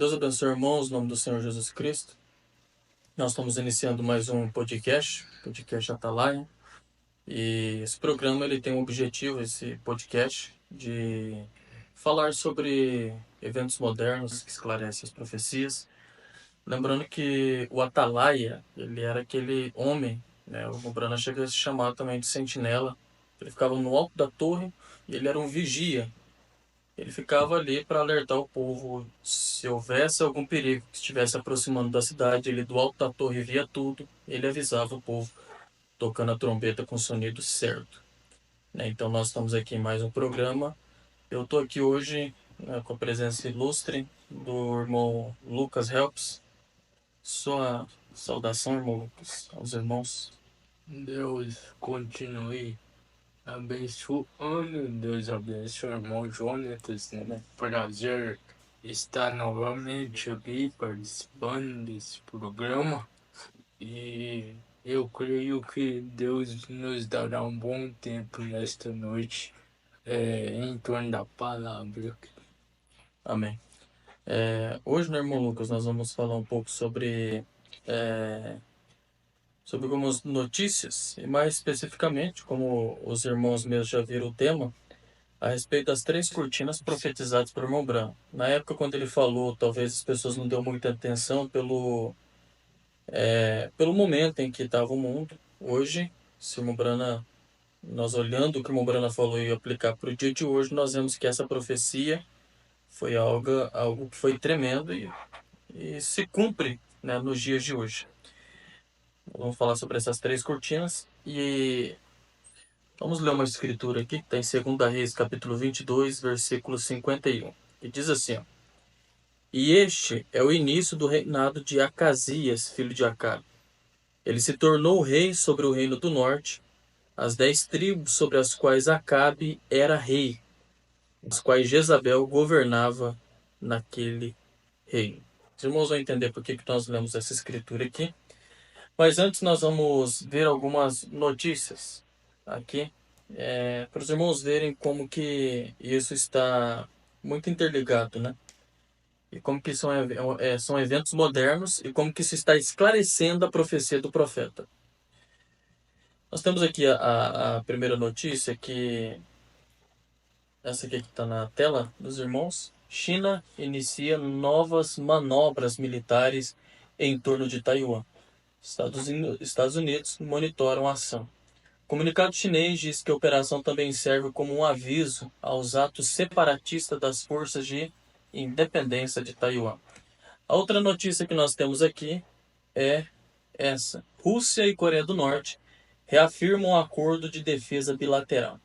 Deus abençoe, irmãos, em nome do Senhor Jesus Cristo. Nós estamos iniciando mais um podcast Atalaia. E esse programa ele tem um objetivo, esse podcast, de falar sobre eventos modernos que esclarecem as profecias. Lembrando que o Atalaia, ele era aquele homem, né? O Brana chega a se chamar também de sentinela. Ele ficava no alto da torre e ele era um vigia. Ele ficava ali para alertar o povo se houvesse algum perigo que estivesse aproximando da cidade. Ele do alto da torre via tudo, ele avisava o povo, tocando a trombeta com o sonido certo. Né? Então nós estamos aqui em mais um programa. Eu estou aqui hoje, né, com a presença ilustre do irmão Lucas Helps. Sua saudação, irmão Lucas, aos irmãos. Deus continue abençoando. Deus abençoe o irmão Jonatas. Né? Prazer estar novamente aqui participando desse programa. E eu creio que Deus nos dará um bom tempo nesta noite em torno da palavra. Amém. Hoje, né, irmão Lucas, nós vamos falar um pouco sobre algumas notícias, e mais especificamente, como os irmãos mesmos já viram o tema, a respeito das três cortinas profetizadas pelo irmão Branham. Na época, quando ele falou, talvez as pessoas não deu muita atenção pelo momento em que estava o mundo. Hoje, se o irmão Branham, nós olhando o que o irmão Branham falou e aplicar para o dia de hoje, nós vemos que essa profecia foi algo que foi tremendo e se cumpre, né, nos dias de hoje. Vamos falar sobre essas três cortinas e vamos ler uma escritura aqui que está em 2 Reis, capítulo 22, versículo 51, que diz assim, ó, E este é o início do reinado de Acasias, filho de Acabe. Ele se tornou rei sobre o reino do norte, as 10 tribos sobre as quais Acabe era rei, as quais Jezabel governava naquele reino. Os irmãos vão entender por que nós lemos essa escritura aqui. Mas antes nós vamos ver algumas notícias aqui, para os irmãos verem como que isso está muito interligado, né? E como que são eventos modernos e como que isso está esclarecendo a profecia do profeta. Nós temos aqui a primeira notícia, essa aqui que está na tela dos irmãos. China inicia novas manobras militares em torno de Taiwan. Estados Unidos monitoram a ação. O comunicado chinês diz que a operação também serve como um aviso aos atos separatistas das forças de independência de Taiwan. A outra notícia que nós temos aqui é essa. Rússia e Coreia do Norte reafirmam um acordo de defesa bilateral.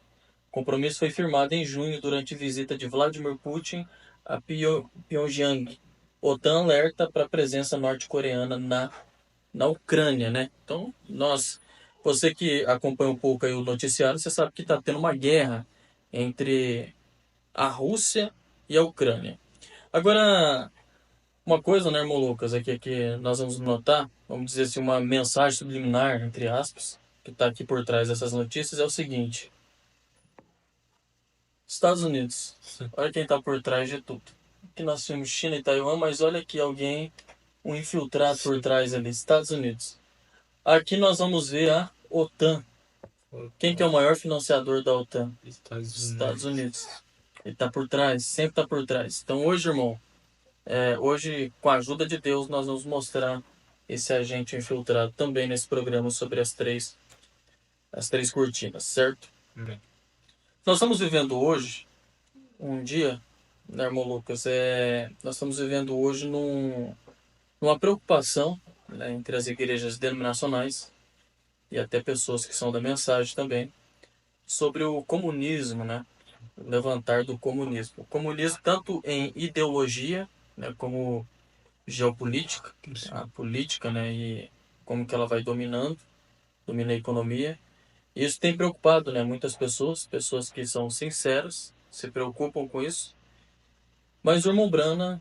O compromisso foi firmado em junho durante visita de Vladimir Putin a Pyongyang. OTAN alerta para a presença norte-coreana na Ucrânia, né? Então, você que acompanha um pouco aí o noticiário, você sabe que está tendo uma guerra entre a Rússia e a Ucrânia. Agora, uma coisa, né, irmão Lucas, aqui é que nós vamos notar, vamos dizer assim, uma mensagem subliminar, entre aspas, que está aqui por trás dessas notícias é o seguinte: Estados Unidos, olha quem está por trás de tudo. Aqui nós temos China e Taiwan, mas olha aqui alguém, um infiltrado por trás ali, Estados Unidos. Aqui nós vamos ver a OTAN. Quem que é o maior financiador da OTAN? Estados Unidos. Ele está por trás, sempre está por trás. Então hoje, irmão, hoje, com a ajuda de Deus, nós vamos mostrar esse agente infiltrado também nesse programa sobre as três cortinas, certo? Nós estamos vivendo hoje um dia, né, irmão Lucas? Nós estamos vivendo hoje numa preocupação, né, entre as igrejas denominacionais e até pessoas que são da mensagem também, sobre o comunismo, né? O levantar do comunismo. O comunismo tanto em ideologia, né, como geopolítica, a política, né, e como que ela vai domina a economia. E isso tem preocupado, né, muitas pessoas que são sinceras, se preocupam com isso. Mas o irmão Brana,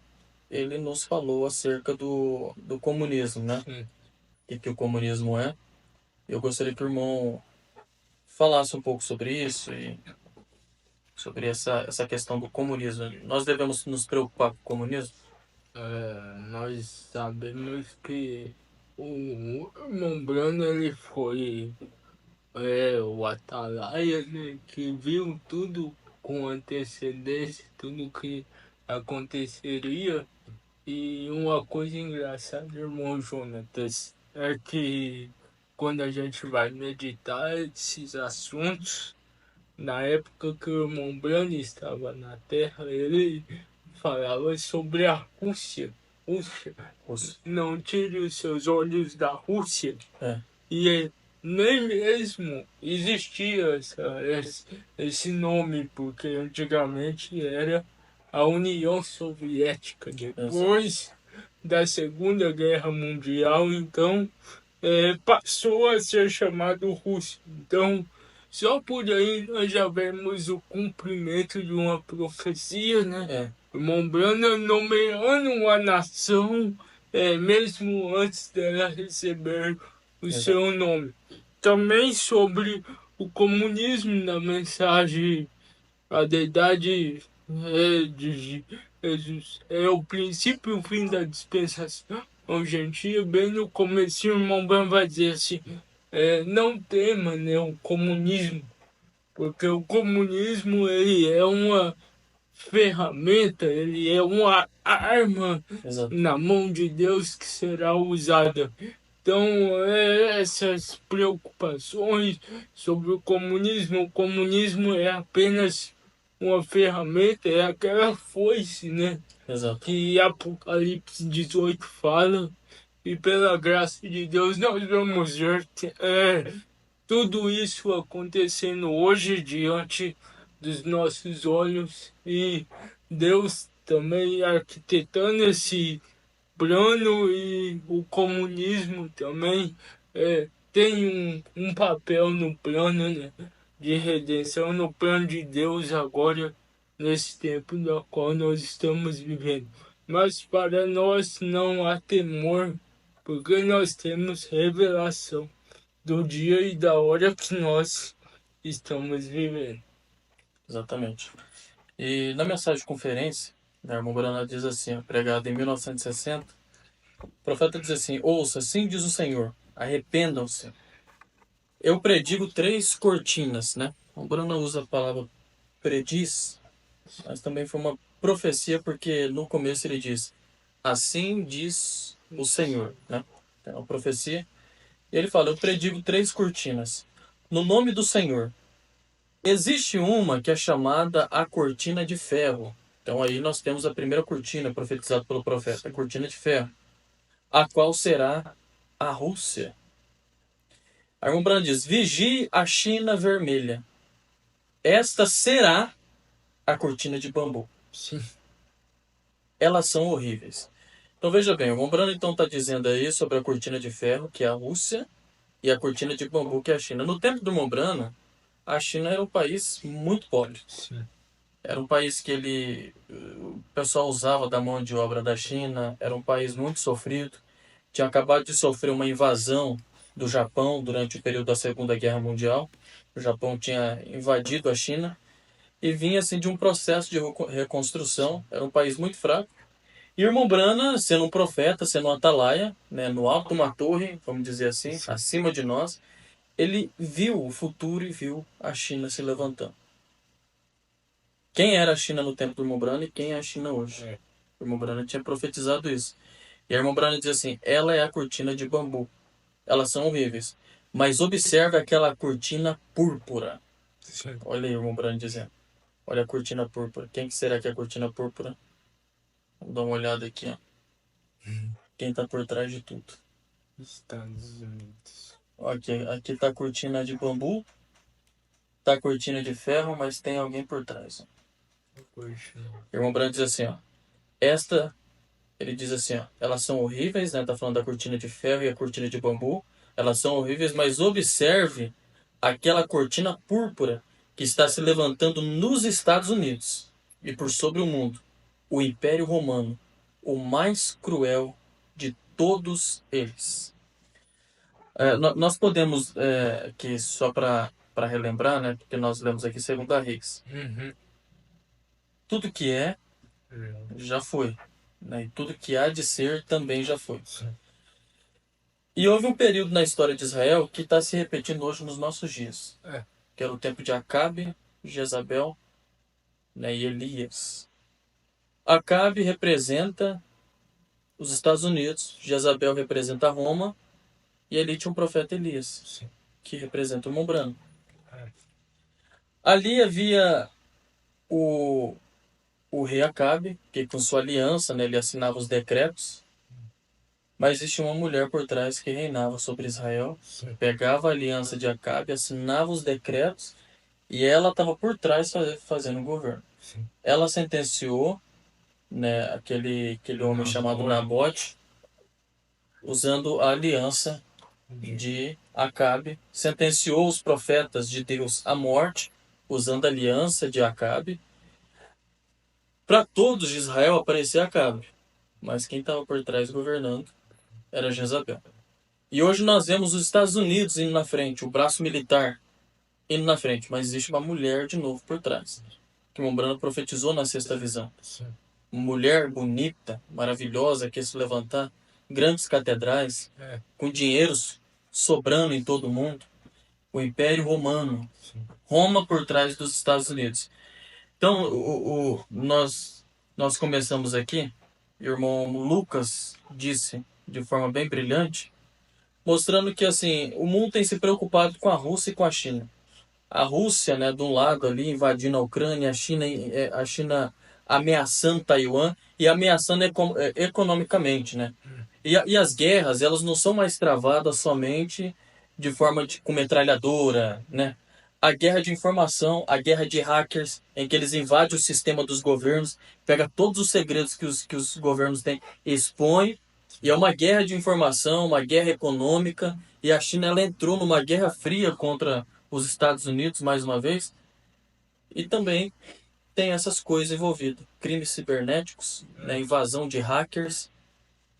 ele nos falou acerca do comunismo, né? O que o comunismo é. Eu gostaria que o irmão falasse um pouco sobre isso e sobre essa questão do comunismo. Nós devemos nos preocupar com o comunismo? Nós sabemos que o irmão Bruno ele foi o Atalaia, né, que viu tudo com antecedência, tudo que aconteceria. E uma coisa engraçada, irmão Jonatas, é que quando a gente vai meditar esses assuntos, na época que o irmão Brani estava na Terra, ele falava sobre a Rússia. Rússia. Não tire os seus olhos da Rússia. E nem mesmo existia esse nome, porque antigamente era a União Soviética. Depois da Segunda Guerra Mundial, então, passou a ser chamado Rússia. Então, só por aí nós já vemos o cumprimento de uma profecia, né? O irmão Brana nomeando uma nação, mesmo antes dela receber o seu nome. Também sobre o comunismo na mensagem A Deidade de Jesus é o princípio e o fim da dispensação gentil. Bem no começo o irmão Bran vai dizer assim, não tema, né, o comunismo, porque o comunismo ele é uma ferramenta, ele é uma arma na mão de Deus que será usada. Então, essas preocupações sobre o comunismo é apenas uma ferramenta, é aquela foice, né? Exato. Que Apocalipse 18 fala, e pela graça de Deus nós vamos ver tudo isso acontecendo hoje diante dos nossos olhos e Deus também arquitetando esse plano e o comunismo também tem um papel no plano, né, de redenção, no plano de Deus agora, nesse tempo no qual nós estamos vivendo. Mas para nós não há temor, porque nós temos revelação do dia e da hora que nós estamos vivendo. Exatamente. E na mensagem de conferência, a irmã Brana diz assim, pregada em 1960, o profeta diz assim, ouça, assim diz o Senhor, arrependam-se. Eu predigo 3 cortinas, né? O Brana usa a palavra prediz, mas também foi uma profecia, porque no começo ele diz, assim diz o Senhor, né? É uma profecia. E ele fala, eu predigo 3 cortinas. No nome do Senhor. Existe uma que é chamada a cortina de ferro. Então aí nós temos a primeira cortina profetizada pelo profeta, a cortina de ferro, a qual será a Rússia. A irmã Brana diz, vigie a China vermelha. Esta será a cortina de bambu. Sim. Elas são horríveis. Então veja bem, o irmão Brana então está dizendo aí sobre a cortina de ferro, que é a Rússia, e a cortina de bambu, que é a China. No tempo do irmão Brana, a China era um país muito pobre. Sim. Era um país que o pessoal usava da mão de obra da China, era um país muito sofrido. Tinha acabado de sofrer uma invasão do Japão durante o período da Segunda Guerra Mundial. O Japão tinha invadido a China e vinha assim de um processo de reconstrução. Era um país muito fraco. E o irmão Brana, sendo um profeta, sendo um atalaia, né, no alto de uma torre, vamos dizer assim, acima de nós, ele viu o futuro e viu a China se levantando. Quem era a China no tempo do irmão Brana e quem é a China hoje? O irmão Brana tinha profetizado isso. E a irmã Brana diz assim, ela é a cortina de bambu. Elas são horríveis. Mas observe aquela cortina púrpura. Sim. Olha aí o irmão Brana dizendo. Olha a cortina púrpura. Quem que será que é a cortina púrpura? Vamos dar uma olhada aqui, ó. Quem está por trás de tudo? Estados Unidos. Aqui está a cortina de bambu. Está a cortina de ferro, mas tem alguém por trás. Ó. O irmão Brana diz assim, ó. Ele diz assim, ó. Elas são horríveis, né? Tá falando da cortina de ferro e a cortina de bambu. Elas são horríveis, mas observe aquela cortina púrpura que está se levantando nos Estados Unidos e por sobre o mundo. O Império Romano, o mais cruel de todos eles. Nós podemos, aqui só para relembrar, né, porque nós lemos aqui 2 Reis. Tudo que já foi. né? E tudo que há de ser também já foi. Sim. E houve um período na história de Israel que está se repetindo hoje nos nossos dias, que era o tempo de Acabe, Jezabel, né, e Elias. Acabe representa os Estados Unidos, Jezabel representa Roma, e ali tinha um profeta Elias, Sim. que representa o Irmão Branco. Ali havia o rei Acabe, que com sua aliança, né, ele assinava os decretos, mas existia uma mulher por trás que reinava sobre Israel, Sim. pegava a aliança de Acabe, assinava os decretos, e ela estava por trás fazendo o governo. Sim. Ela sentenciou, né, aquele homem chamado Nabote, usando a aliança de Acabe, sentenciou os profetas de Deus à morte, usando a aliança de Acabe. Para todos de Israel aparecia Acabe, mas quem estava por trás governando era Jezabel. E hoje nós vemos os Estados Unidos indo na frente, o braço militar indo na frente, mas existe uma mulher de novo por trás, que Mombrano profetizou na sexta visão. Uma mulher bonita, maravilhosa, que ia se levantar grandes catedrais, com dinheiros sobrando em todo o mundo, o Império Romano, Roma por trás dos Estados Unidos. Então, nós começamos aqui, o irmão Lucas disse de forma bem brilhante, mostrando que assim, o mundo tem se preocupado com a Rússia e com a China. A Rússia, né, de um lado ali invadindo a Ucrânia, a China ameaçando Taiwan e ameaçando economicamente, né? E as guerras, elas não são mais travadas somente de forma com metralhadora, né? A guerra de informação, a guerra de hackers, em que eles invadem o sistema dos governos, pega todos os segredos que os governos têm, expõe, e é uma guerra de informação, uma guerra econômica, e a China ela entrou numa guerra fria contra os Estados Unidos, mais uma vez, e também tem essas coisas envolvidas, crimes cibernéticos, né, invasão de hackers,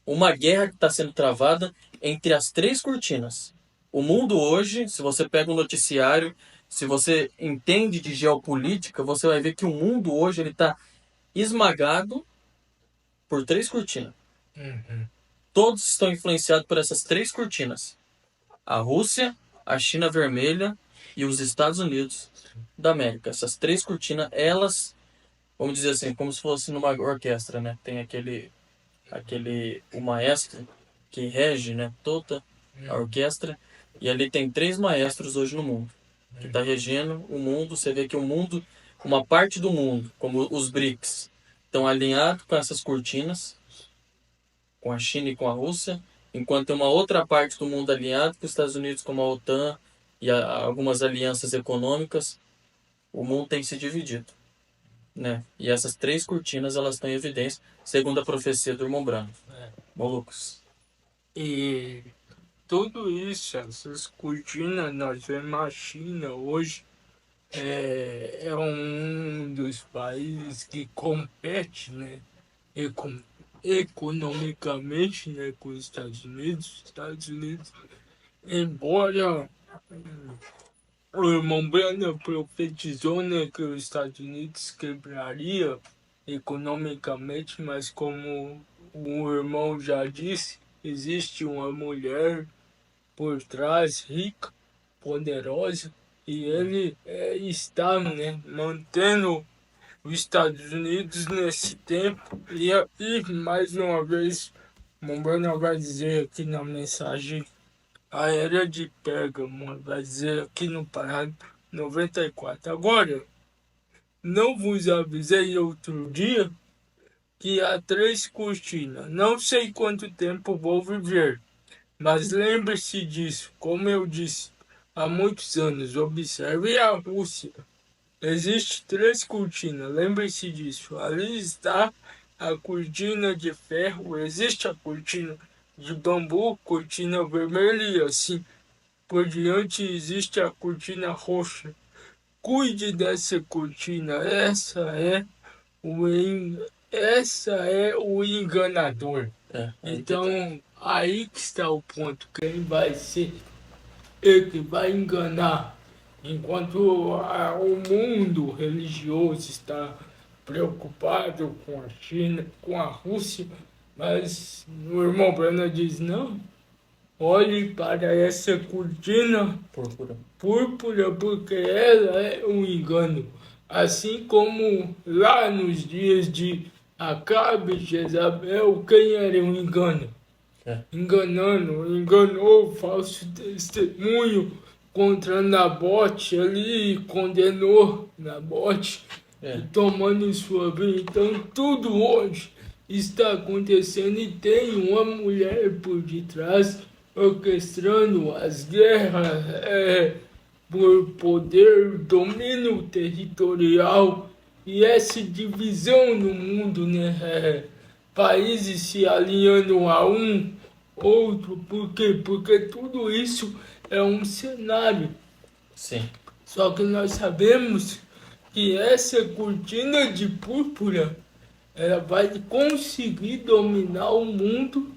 uma guerra que está sendo travada entre as três cortinas. O mundo hoje, se você pega um noticiário, se você entende de geopolítica, você vai ver que o mundo hoje ele está esmagado por três cortinas. Todos estão influenciados por essas três cortinas. A Rússia, a China Vermelha e os Estados Unidos da América. Essas três cortinas, elas, vamos dizer assim, como se fosse numa orquestra, né? Tem o maestro que rege, né, toda a orquestra, e ali tem três maestros hoje no mundo que está regendo o mundo. Você vê que o mundo, uma parte do mundo, como os BRICS, estão alinhados com essas cortinas, com a China e com a Rússia, enquanto tem uma outra parte do mundo alinhado com os Estados Unidos, como a OTAN e algumas alianças econômicas. O mundo tem se dividido, né? E essas três cortinas elas estão em evidência, segundo a profecia do irmão Branco. Bom, Lucas. E tudo isso, essas cortinas, nós vemos a China hoje, é um dos países que compete, né, economicamente, né, com os Estados Unidos. Estados Unidos, embora o irmão Brandon profetizou, né, que os Estados Unidos quebraria economicamente, mas como o irmão já disse, existe uma mulher por trás, rica, poderosa, e ele está, né, mantendo os Estados Unidos nesse tempo. E mais uma vez, Mombrana vai dizer aqui na mensagem, a era de Pérgamo, vai dizer aqui no parágrafo 94. Agora, não vos avisei outro dia que há três cortinas. Não sei quanto tempo vou viver, mas lembre-se disso, como eu disse há muitos anos. Observe a Rússia. Existe três cortinas, lembre-se disso. Ali está a cortina de ferro, existe a cortina de bambu, cortina vermelha e assim por diante existe a cortina roxa. Cuide dessa cortina, essa é o enganador. Então, aí que está o ponto. Quem vai ser ele que vai enganar, enquanto o mundo religioso está preocupado com a China, com a Rússia, mas o irmão Brana diz, não, olhe para essa cortina púrpura, porque ela é um engano. Assim como lá nos dias de Acabe e Jezabel, quem era um engano? Enganou falso testemunho contra Nabote ali, condenou Nabote, tomando sua vida. Então tudo hoje está acontecendo e tem uma mulher por detrás orquestrando as guerras por poder, domínio territorial e essa divisão no mundo, né? Países se alinhando a um outro, por quê? Porque tudo isso é um cenário. Sim. Só que nós sabemos que essa cortina de púrpura ela vai conseguir dominar o mundo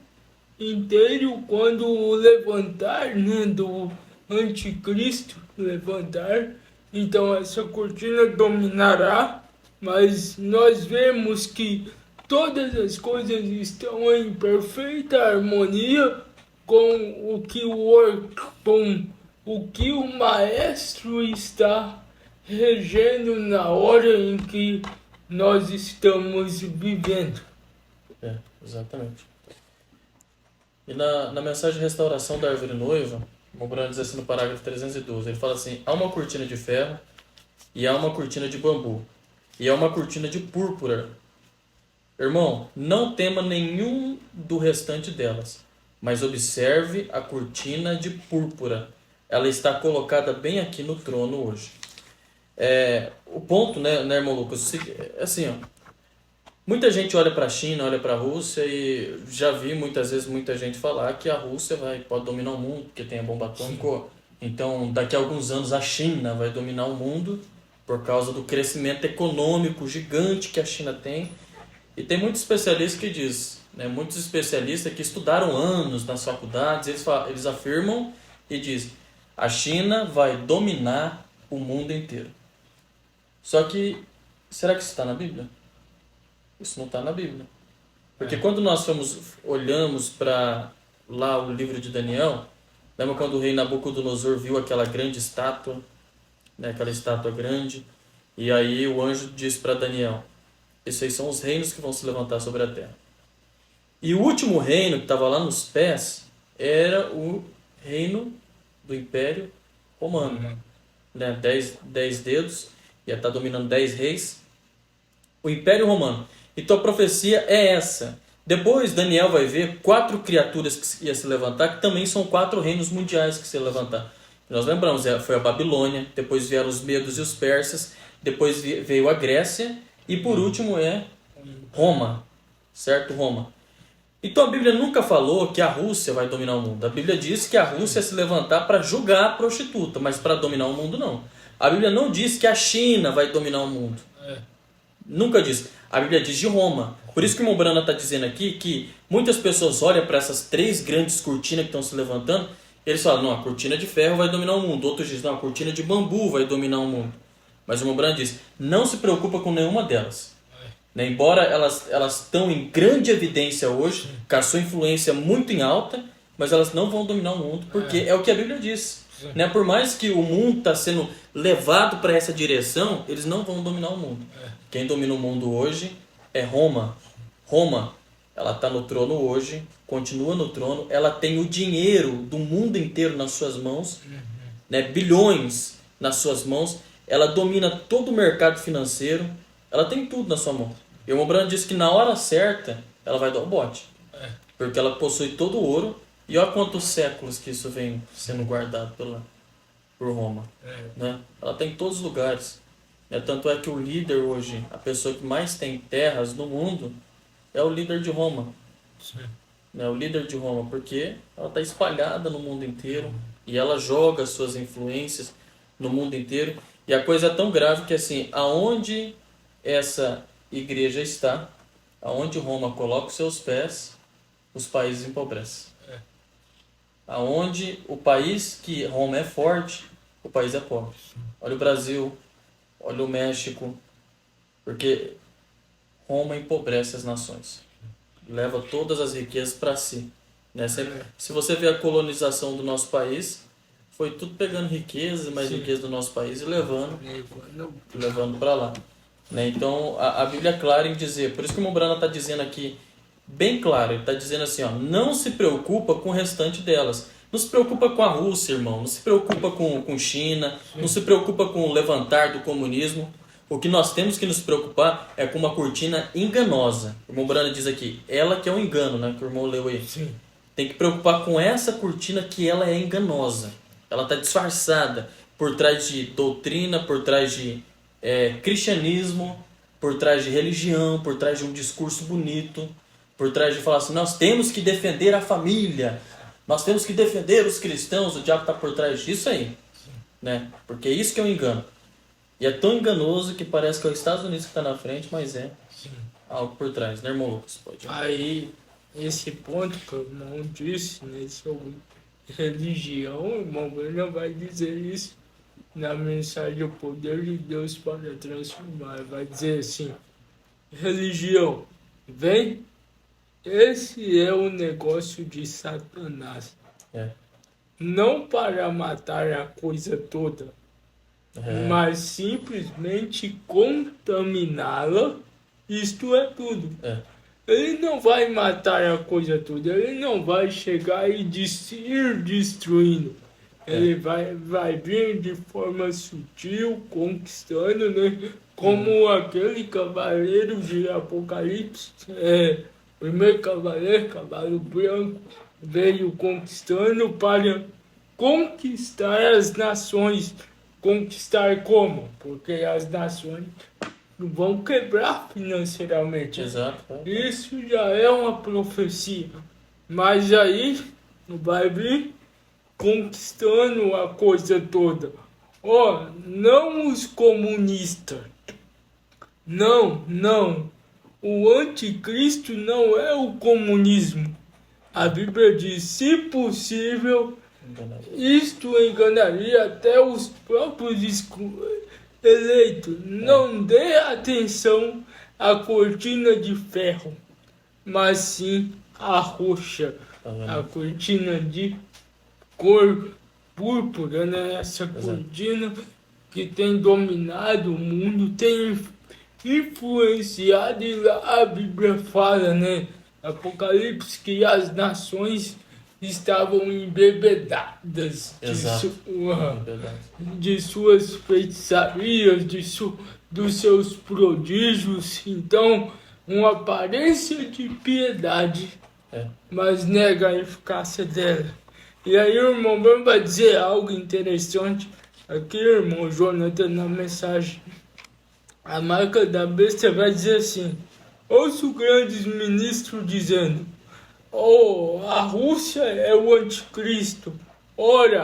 inteiro quando o levantar, né, do anticristo levantar. Então essa cortina dominará, mas nós vemos que todas as coisas estão em perfeita harmonia com o que o maestro está regendo na hora em que nós estamos vivendo. Exatamente. E na mensagem de restauração da árvore noiva, o Brano diz assim no parágrafo 312, ele fala assim, há uma cortina de ferro e há uma cortina de bambu e há uma cortina de púrpura. Irmão, não tema nenhum do restante delas, mas observe a cortina de púrpura. Ela está colocada bem aqui no trono hoje. O ponto, né, irmão Lucas, é assim, ó. Muita gente olha para a China, olha para a Rússia e já vi muitas vezes muita gente falar que a Rússia pode dominar o mundo porque tem a bomba atômica. Então, daqui a alguns anos a China vai dominar o mundo por causa do crescimento econômico gigante que a China tem. E tem muitos especialistas que dizem, né, muitos especialistas que estudaram anos nas faculdades, eles afirmam e dizem, a China vai dominar o mundo inteiro. Só que, será que isso está na Bíblia? Isso não está na Bíblia. Porque quando nós olhamos para lá o livro de Daniel, lembra quando o rei Nabucodonosor viu aquela grande estátua, né, aquela estátua grande, e aí o anjo disse para Daniel, esses aí são os reinos que vão se levantar sobre a terra. E o último reino que estava lá nos pés era o reino do Império Romano. Né? 10 dedos, ia estar dominando 10 reis. O Império Romano. Então a profecia é essa. Depois Daniel vai ver 4 criaturas que iam se levantar, que também são 4 reinos mundiais que se iam levantar. Nós lembramos, foi a Babilônia, depois vieram os medos e os persas, depois veio a Grécia e por último é Roma, certo? Roma. Então a Bíblia nunca falou que a Rússia vai dominar o mundo. A Bíblia diz que a Rússia ia se levantar para julgar a prostituta, mas para dominar o mundo não. A Bíblia não diz que a China vai dominar o mundo. Nunca diz. A Bíblia diz de Roma. Por isso que o irmão Brana está dizendo aqui que muitas pessoas olham para essas 3 grandes cortinas que estão se levantando, eles falam, não, a cortina de ferro vai dominar o mundo. Outros dizem, não, a cortina de bambu vai dominar o mundo. Mas o irmão Brana diz, não se preocupa com nenhuma delas. Né? Embora elas estão em grande evidência hoje, com a sua influência muito em alta, mas elas não vão dominar o mundo, porque é o que a Bíblia diz. Né? Por mais que o mundo está sendo levado para essa direção, eles não vão dominar o mundo. Quem domina o mundo hoje é Roma. Roma, ela está no trono hoje, continua no trono, ela tem o dinheiro do mundo inteiro nas suas mãos, né? Bilhões nas suas mãos, ela domina todo o mercado financeiro, ela tem tudo na sua mão. E o irmão Brando disse que na hora certa ela vai dar o bote, porque ela possui todo o ouro, e olha quantos séculos que isso vem sendo guardado por Roma. Né? Ela tem em todos os lugares. Tanto é que o líder hoje, a pessoa que mais tem terras no mundo, é o líder de Roma. O líder de Roma, porque ela está espalhada no mundo inteiro e ela joga suas influências no mundo inteiro. E a coisa é tão grave que assim, aonde essa igreja está, aonde Roma coloca os seus pés, os países empobrecem. Aonde o país que Roma é forte, o país é pobre. Olha o Brasil, olha o México, porque Roma empobrece as nações. Leva todas as riquezas para si. Né? Se você vê a colonização do nosso país, foi tudo pegando riquezas e mais riquezas do nosso país e levando para lá. Né? Então a Bíblia é clara em dizer, por isso que o Mombrana está dizendo aqui, bem claro, ele está dizendo assim, ó, não se preocupa com o restante delas. Não se preocupa com a Rússia, irmão. Não se preocupa com China. Não se preocupa com o levantar do comunismo. O que nós temos que nos preocupar é com uma cortina enganosa. O irmão Brana diz aqui, ela que é um engano, né? Que o irmão leu aí. Sim. Tem que preocupar com essa cortina que ela é enganosa. Ela está disfarçada por trás de doutrina, por trás de cristianismo, por trás de religião, por trás de um discurso bonito, por trás de falar assim, nós temos que defender a família, nós temos que defender os cristãos, o diabo está por trás disso aí. Né? Porque é isso que é um engano. E é tão enganoso que parece que é os Estados Unidos que está na frente, mas é algo por trás, né, irmão Lucas? Pode. Aí, esse ponto que o irmão disse, né, sobre religião, o irmão Brana vai dizer isso na mensagem O Poder de Deus para Transformar. Vai dizer assim, religião, vem, esse é o negócio de Satanás. Não para matar a coisa toda, mas simplesmente contaminá-la, isto é tudo. Ele não vai matar a coisa toda, ele não vai chegar e ir destruindo. Ele vai vir de forma sutil, conquistando, né? Como aquele cavaleiro de Apocalipse, primeiro cavaleiro, cavalo branco, veio conquistando para conquistar as nações. Conquistar como? Porque as nações vão quebrar financeiramente. Exato. Isso já é uma profecia. Mas aí vai vir conquistando a coisa toda. Não os comunistas. Não. O anticristo não é o comunismo. A Bíblia diz, se possível, isto enganaria até os próprios eleitos. Não dê atenção à cortina de ferro, mas sim à roxa, a cortina de cor púrpura, né? Essa cortina que tem dominado o mundo, tem influenciado, e lá a Bíblia fala, né? Apocalipse, que as nações estavam embebedadas de suas feitiçarias, dos seus prodígios. Então, uma aparência de piedade, mas nega a eficácia dela. E aí o irmão Bruno vai dizer algo interessante aqui, irmão Jonathan, na mensagem. A marca da besta vai dizer assim, ouço grandes ministros dizendo, a Rússia é o anticristo. Ora,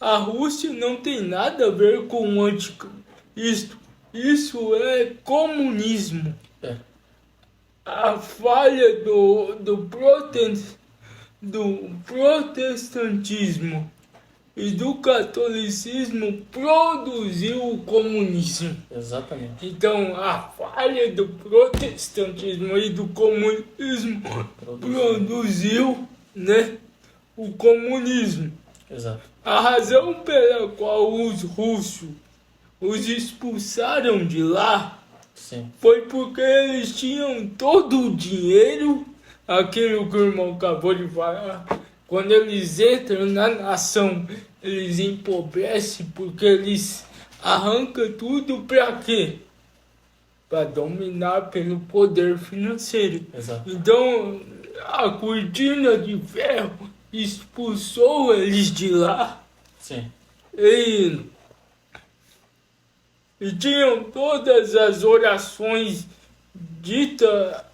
a Rússia não tem nada a ver com o anticristo. Isso é comunismo. A falha do protestantismo e do catolicismo produziu o comunismo. Exatamente. Então, a falha do protestantismo e do comunismo produziu, né, o comunismo. Exato. A razão pela qual os russos os expulsaram de lá foi porque eles tinham todo o dinheiro, aquilo que o irmão acabou de falar. Quando eles entram na nação, eles empobrecem porque eles arrancam tudo para quê? Para dominar pelo poder financeiro. Exato. Então, a cortina de ferro expulsou eles de lá. Sim. E tinham todas as orações ditas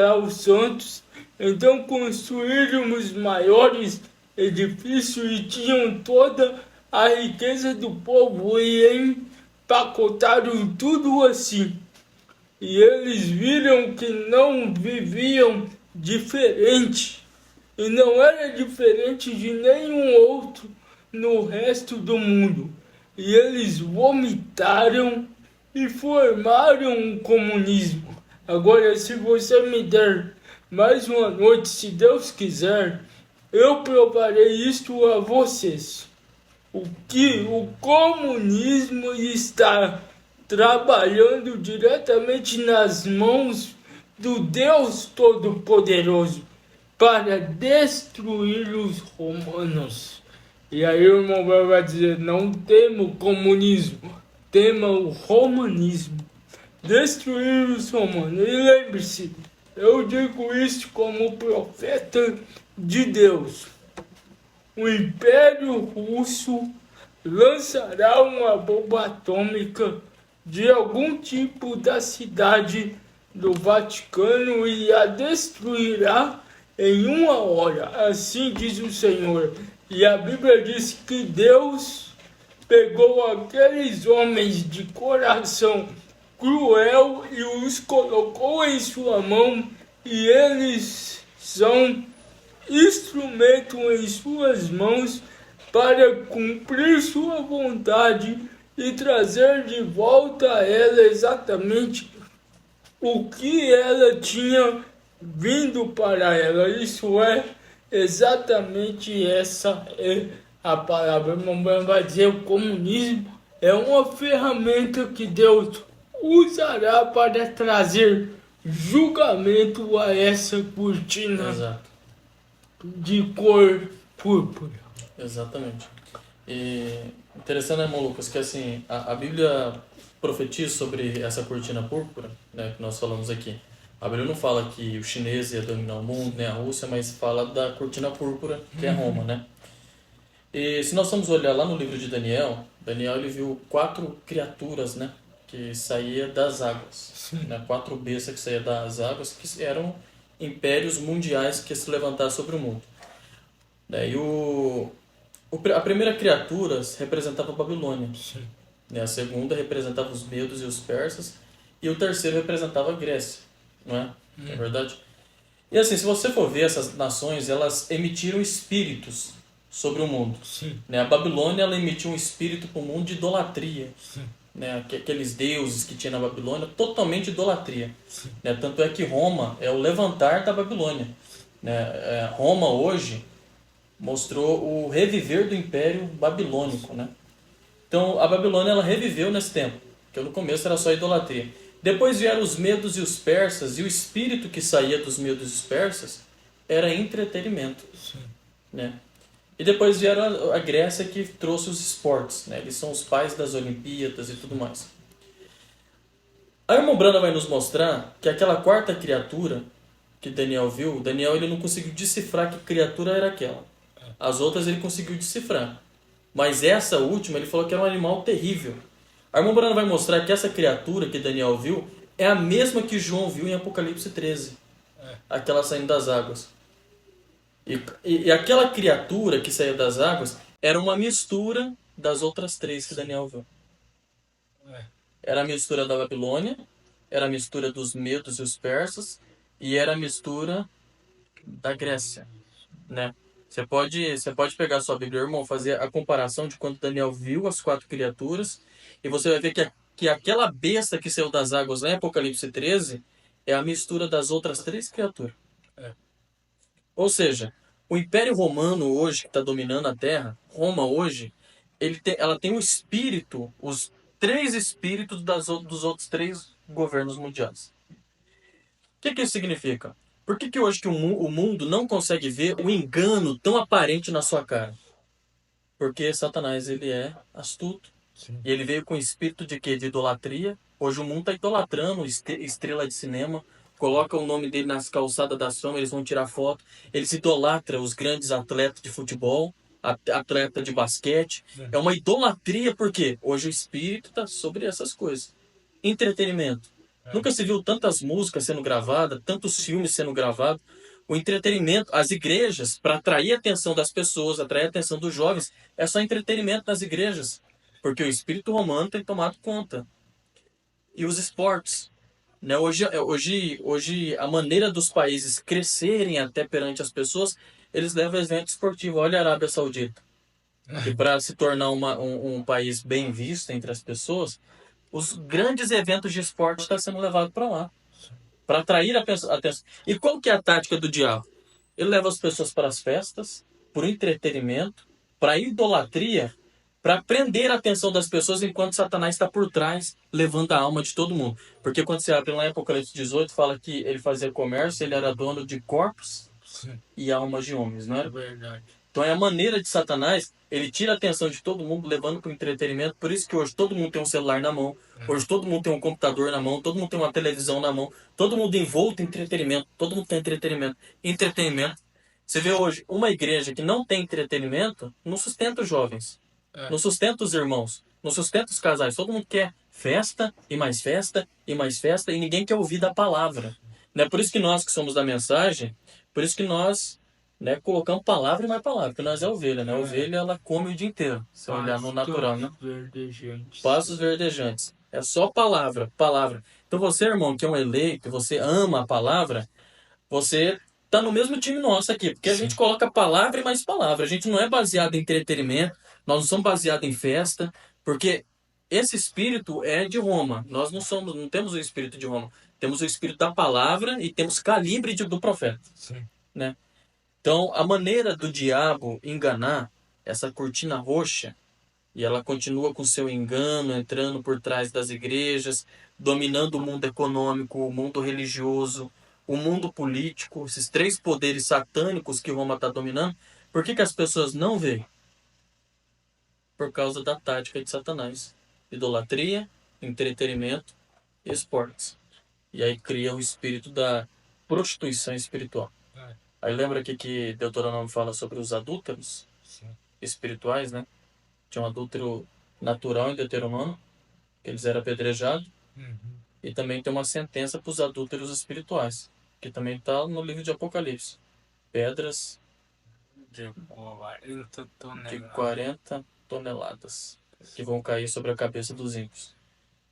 aos santos. Então construíram os maiores edifícios e tinham toda a riqueza do povo e empacotaram tudo assim. E eles viram que não viviam diferente. E não era diferente de nenhum outro no resto do mundo. E eles vomitaram e formaram um comunismo. Agora, se você me der mais uma noite, se Deus quiser, eu provarei isto a vocês. O que o comunismo está trabalhando diretamente nas mãos do Deus Todo-Poderoso para destruir os romanos. E aí o irmão vai dizer, não tema o comunismo, tema o romanismo. Destruir os romanos. E lembre-se, eu digo isso como profeta de Deus. O Império Russo lançará uma bomba atômica de algum tipo da cidade do Vaticano e a destruirá em 1 hora, assim diz o Senhor. E a Bíblia diz que Deus pegou aqueles homens de coração cruel e os colocou em sua mão, e eles são instrumento em suas mãos para cumprir sua vontade e trazer de volta a ela exatamente o que ela tinha vindo para ela. Isso é exatamente essa é a palavra. Mamãe vai dizer, o comunismo é uma ferramenta que Deus usará para trazer julgamento a essa cortina. Exato. De cor púrpura. Exatamente. E interessante, né, irmão Lucas, que assim, a Bíblia profetiza sobre essa cortina púrpura, né, que nós falamos aqui. A Bíblia não fala que o chinês ia dominar o mundo, nem a Rússia, mas fala da cortina púrpura, que é Roma, né? E se nós formos olhar lá no livro de Daniel, Daniel ele viu 4 criaturas, né, que saíam das águas, né, 4 bestas que saíam das águas, que eram impérios mundiais que se levantaram sobre o mundo. E a primeira criatura representava a Babilônia, né, a segunda representava os medos e os persas, e o terceiro representava a Grécia, não é? É verdade? E assim, se você for ver essas nações, elas emitiram espíritos sobre o mundo. Né? A Babilônia ela emitiu um espírito para o mundo de idolatria. Né? Aqueles deuses que tinha na Babilônia, totalmente idolatria. Né? Tanto é que Roma é o levantar da Babilônia. Né? Roma hoje mostrou o reviver do Império Babilônico. Né? Então a Babilônia ela reviveu nesse tempo, que no começo era só idolatria. Depois vieram os medos e os persas, e o espírito que saía dos medos e os persas era entretenimento. Né? E depois vieram a Grécia, que trouxe os esportes. Né? Eles são os pais das Olimpíadas e tudo mais. A irmã Brana vai nos mostrar que aquela quarta criatura que Daniel viu, Daniel ele não conseguiu decifrar que criatura era aquela. As outras ele conseguiu decifrar. Mas essa última ele falou que era um animal terrível. A irmã Brana vai mostrar que essa criatura que Daniel viu é a mesma que João viu em Apocalipse 13. Aquela saindo das águas. E aquela criatura que saía das águas era uma mistura das outras 3 que Daniel viu. Era a mistura da Babilônia, era a mistura dos medos e os persas, e era a mistura da Grécia. Né? Você pode pegar a sua Bíblia, irmão, fazer a comparação de quando Daniel viu as 4 criaturas, e você vai ver que aquela besta que saiu das águas lá em Apocalipse 13 é a mistura das outras 3 criaturas. Ou seja, o Império Romano hoje, que está dominando a Terra, Roma hoje, ela tem o espírito, os 3 espíritos dos outros 3 governos mundiais. O que isso significa? Por que hoje que o mundo não consegue ver o engano tão aparente na sua cara? Porque Satanás ele é astuto. Sim. E ele veio com o espírito de quê? De idolatria. Hoje o mundo está idolatrando estrela de cinema. Coloca o nome dele nas calçadas da fama, eles vão tirar foto. Eles idolatram os grandes atletas de futebol, atleta de basquete. É uma idolatria porque hoje o espírito está sobre essas coisas. Entretenimento. Nunca se viu tantas músicas sendo gravadas, tantos filmes sendo gravados. O entretenimento, as igrejas, para atrair a atenção das pessoas, atrair a atenção dos jovens, é só entretenimento nas igrejas. Porque o espírito romano tem tomado conta. E os esportes. Né? Hoje, a maneira dos países crescerem até perante as pessoas, eles levam evento esportivo. Olha a Arábia Saudita. E para se tornar um país bem visto entre as pessoas, Os grandes eventos de esporte estão sendo levados para lá, para atrair a atenção. E qual que é a tática do diabo? Ele leva as pessoas para as festas, por entretenimento, para idolatria, para prender a atenção das pessoas enquanto Satanás está por trás, levando a alma de todo mundo. Porque quando você abre lá em Apocalipse 18, fala que ele fazia comércio, ele era dono de corpos e almas de homens, não é? Verdade. Então é a maneira de Satanás, ele tira a atenção de todo mundo, levando para o entretenimento. Por isso que hoje todo mundo tem um celular na mão, hoje todo mundo tem um computador na mão, todo mundo tem uma televisão na mão, todo mundo envolto em entretenimento, todo mundo tem entretenimento. Entretenimento. Você vê hoje, uma igreja que não tem entretenimento, não sustenta os jovens, não sustenta os irmãos, não sustenta os casais. Todo mundo quer festa, e mais festa, e mais festa, e ninguém quer ouvir da palavra. Né? Por isso que nós que somos da mensagem, por isso que nós, né, colocamos palavra e mais palavra, porque nós é ovelha, né? A ovelha, ela come o dia inteiro, se olhar no natural, né? Verdejantes. Passos verdejantes. É só palavra, palavra. Então você, irmão, que é um eleito, você ama a palavra, você tá no mesmo time nosso aqui, porque a gente coloca palavra e mais palavra. A gente não é baseado em entretenimento, nós não somos baseados em festa, porque esse espírito é de Roma. Nós não somos, não temos o espírito de Roma. Temos o espírito da palavra e temos calibre do profeta, né? Então, a maneira do diabo enganar essa cortina roxa, e ela continua com seu engano, entrando por trás das igrejas, dominando o mundo econômico, o mundo religioso, o mundo político, esses três poderes satânicos que Roma está dominando. Por que as pessoas não veem? Por causa da tática de Satanás. Idolatria, entretenimento e esportes. E aí cria o espírito da prostituição espiritual. Aí lembra aqui que Deuteronômio fala sobre os adúlteros espirituais, né? Tinha um adúltero natural em Deuteronômio, que eles eram apedrejados. E também tem uma sentença para os adúlteros espirituais, que também está no livro de Apocalipse. Pedras De 40 toneladas que vão cair sobre a cabeça dos ímpios.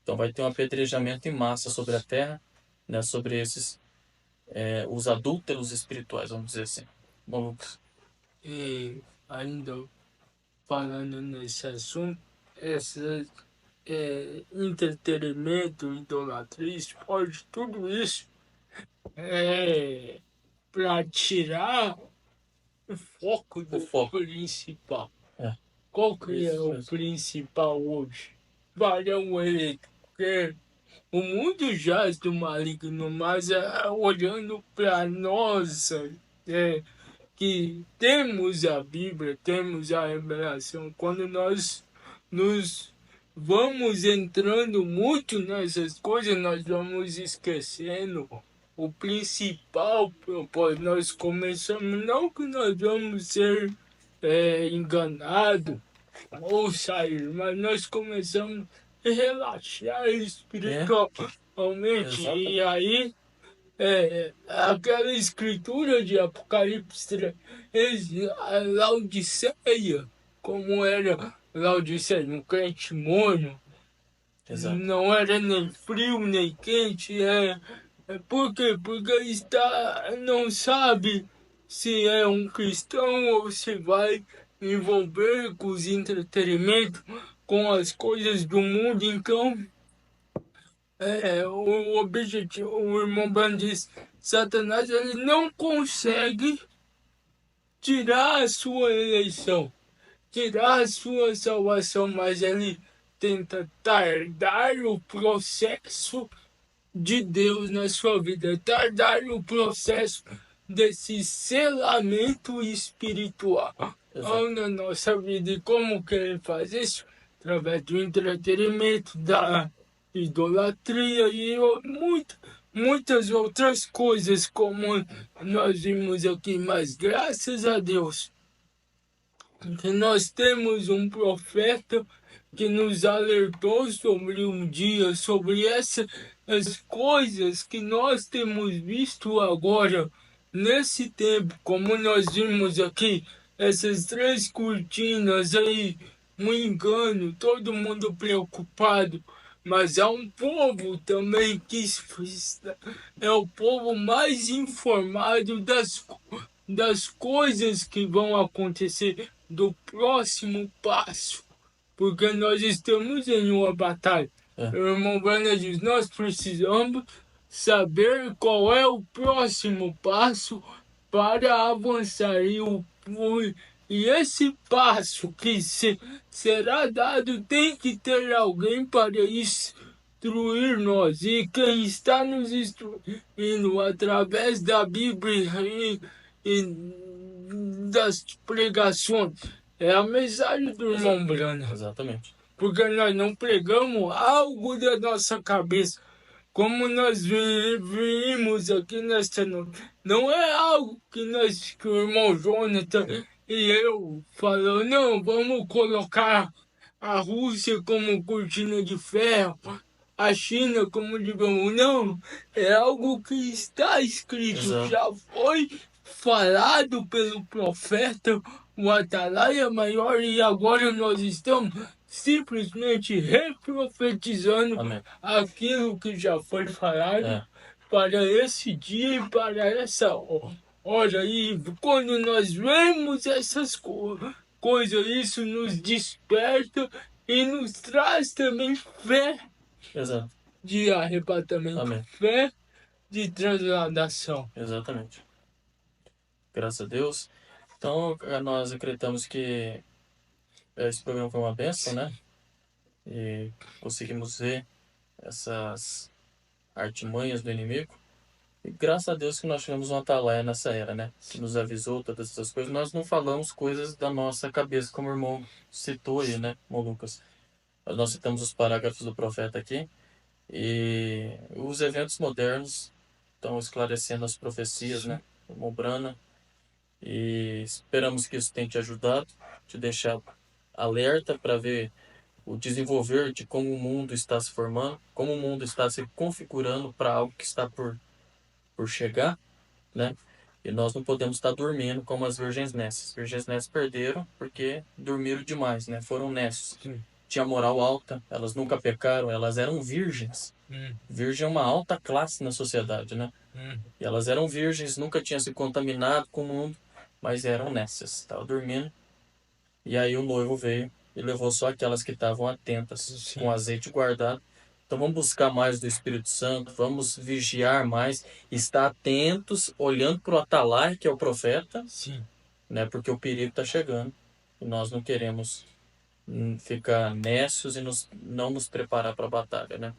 Então vai ter um apedrejamento em massa sobre a terra, né, sobre esses os adúlteros espirituais, vamos dizer assim. Bom, Lucas. E ainda falando nesse assunto, esse entretenimento, idolatria, esporte, tudo isso é para tirar o foco do principal. Qual que é o principal hoje? Para o eleito, porque o mundo jaz do maligno, mas olhando para nós, que temos a Bíblia, temos a revelação, quando nós nos vamos entrando muito nessas coisas, nós vamos esquecendo o principal propósito. Nós começamos, não que nós vamos ser enganados ou sair, mas nós começamos a relaxar espiritualmente. E aí, aquela escritura de Apocalipse 3, a Laodiceia, como era Laodiceia, um crente morno, não era nem frio nem quente, por quê? Porque não sabe se é um cristão ou se vai envolver com os entretenimentos, com as coisas do mundo. Então, o objetivo, o irmão Brando diz, Satanás ele não consegue tirar a sua eleição, tirar a sua salvação, mas ele tenta tardar o processo de Deus na sua vida, tardar o processo desse selamento espiritual na nossa vida. E como que ele faz isso? Através do entretenimento, da idolatria e muitas outras coisas, como nós vimos aqui. Mas graças a Deus que nós temos um profeta que nos alertou sobre um dia, sobre essas coisas que nós temos visto agora, nesse tempo, como nós vimos aqui, essas três cortinas aí, um engano, todo mundo preocupado, mas há um povo também que é o povo mais informado das coisas que vão acontecer, do próximo passo, porque nós estamos em uma batalha. O irmão Branham diz, nós precisamos saber qual é o próximo passo para avançar. E esse passo que será dado tem que ter alguém para instruir nós. E quem está nos instruindo através da Bíblia e das pregações é a mensagem do irmão Branham. Exatamente. Porque nós não pregamos algo da nossa cabeça. Como nós vimos aqui nesta noite. Não é algo que o irmão Jonathan e eu falamos, não, vamos colocar a Rússia como cortina de ferro, a China como de bambu. Não, é algo que está escrito, Exato. já foi falado pelo profeta, o Atalaia Maior, e agora nós estamos simplesmente reprofetizando Amém. aquilo que já foi falado para esse dia e para essa hora. E quando nós vemos essas coisas, isso nos desperta e nos traz também fé. Exato. De arrebatamento. Amém. Fé de transladação. Exatamente. Graças a Deus. Então, nós acreditamos que esse programa foi uma bênção, né? E conseguimos ver essas artimanhas do inimigo. E graças a Deus que nós tivemos um Atalaia nessa era, né? Que nos avisou todas essas coisas. Nós não falamos coisas da nossa cabeça, como o irmão citou aí, né, irmão Lucas? Nós citamos os parágrafos do profeta aqui. E os eventos modernos estão esclarecendo as profecias, né? O irmão Brana. E esperamos que isso tenha te ajudado, te deixar alerta para ver o desenvolver de como o mundo está se formando, como o mundo está se configurando para algo que está por chegar, né? E nós não podemos estar dormindo como as virgens nécias. As virgens nécias perderam porque dormiram demais, né? Foram nécios. Tinha moral alta, elas nunca pecaram, elas eram virgens. Virgem é uma alta classe na sociedade, né? E elas eram virgens, nunca tinham se contaminado com o mundo, mas eram nécias, estavam dormindo. E aí o noivo veio e levou só aquelas que estavam atentas, com azeite guardado. Então vamos buscar mais do Espírito Santo, vamos vigiar mais, estar atentos, olhando para o Atalaia, que é o profeta, né? Porque o perigo está chegando e nós não queremos ficar nécios e não nos preparar para a batalha, né?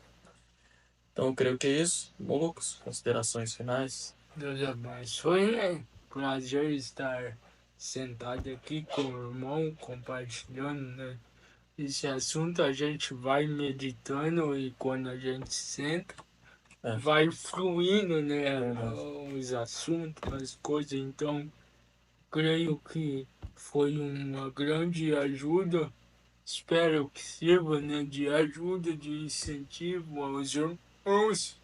Então eu creio que é isso. Bom, Lucas, considerações finais? Deus abençoe, né? Prazer estar sentado aqui com o irmão, compartilhando, né? Esse assunto a gente vai meditando e quando a gente senta, vai fluindo, né? Os assuntos, as coisas. Então, creio que foi uma grande ajuda. Espero que sirva, né, de ajuda, de incentivo aos irmãos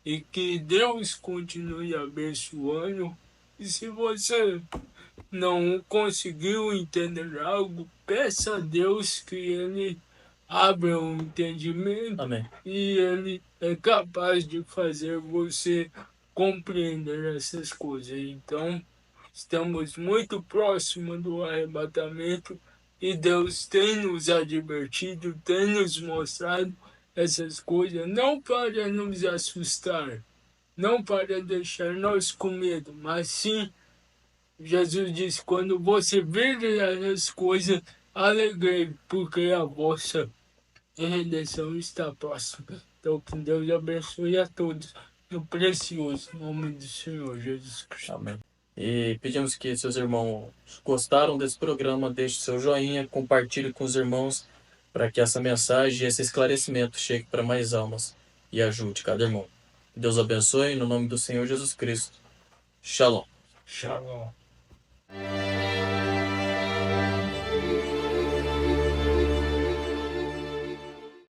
e que Deus continue abençoando. E se você não conseguiu entender algo, peça a Deus que Ele abra o entendimento. Amém. E Ele é capaz de fazer você compreender essas coisas. Então, estamos muito próximos do arrebatamento e Deus tem nos advertido, tem nos mostrado essas coisas, não para nos assustar, não para deixar nós com medo, mas sim, Jesus disse, quando você ver essas coisas, alegrei, porque a vossa redenção está próxima. Então, que Deus abençoe a todos, no precioso nome do Senhor Jesus Cristo. Amém. E pedimos que seus irmãos gostaram desse programa, deixe seu joinha, compartilhe com os irmãos para que essa mensagem e esse esclarecimento chegue para mais almas e ajude cada irmão. Deus abençoe, no nome do Senhor Jesus Cristo. Shalom. Shalom.